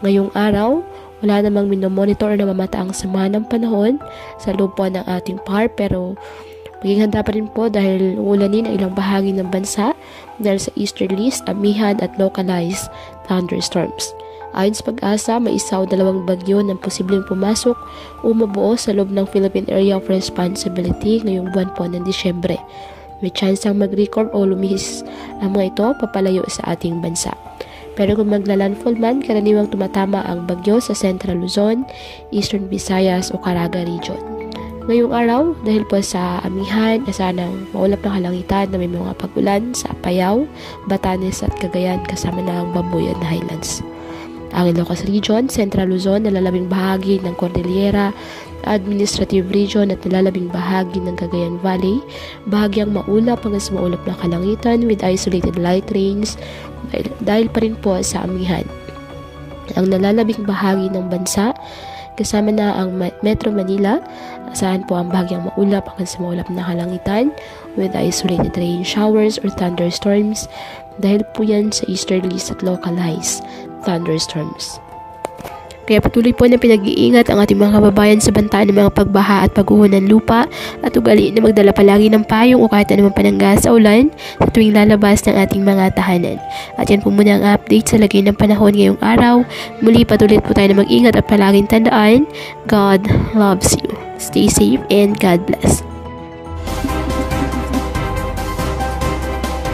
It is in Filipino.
Ngayong araw, wala namang minomonitor na mamata ang sama ng panahon sa loob po ng ating par, pero maging handa pa rin po dahil uulanin ang ilang bahagi ng bansa dahil sa easterlies, amihan at localized thunderstorms. Ayon sa Pag-asa, may isa o dalawang bagyo ng posibleng pumasok o mabuo sa loob ng Philippine Area of Responsibility ngayong buwan po ng Disyembre. May chance ang mag-record o lumihis ang mga ito papalayo sa ating bansa. Pero kung magla-landfall man, karaniwang tumatama ang bagyo sa Central Luzon, Eastern Visayas o Caraga region. Ngayong araw, dahil po sa amihan, asanang maulap na kalangitan na may mga pag-ulan sa Apayao, Batanes at Cagayan kasama na ang Babuyan Highlands. Ang Ilocos Region, Central Luzon, nalalabing bahagi ng Cordillera, Administrative Region at nalalabing bahagi ng Cagayan Valley, bahagyang maulap hanggang sa maulap na kalangitan with isolated light rains dahil pa rin po sa amihan. Ang nalalabing bahagi ng bansa, kasama na ang Metro Manila, saan po ang bahagyang maulap hanggang sa maulap na kalangitan with isolated rain showers or thunderstorms dahil po yan sa easterlies at localized thunderstorms. Kaya patuloy po na pinag-iingat ang ating mga kababayan sa banta ng mga pagbaha at pagguho ng lupa at ugaliin na magdala palagi ng payong o kahit anumang panangga sa ulan sa tuwing lalabas ng ating mga tahanan. At yan po muna ang update sa lagay ng panahon ngayong araw. Muli patuloy po tayo na mag-ingat at palaging tandaan, God loves you. Stay safe and God bless.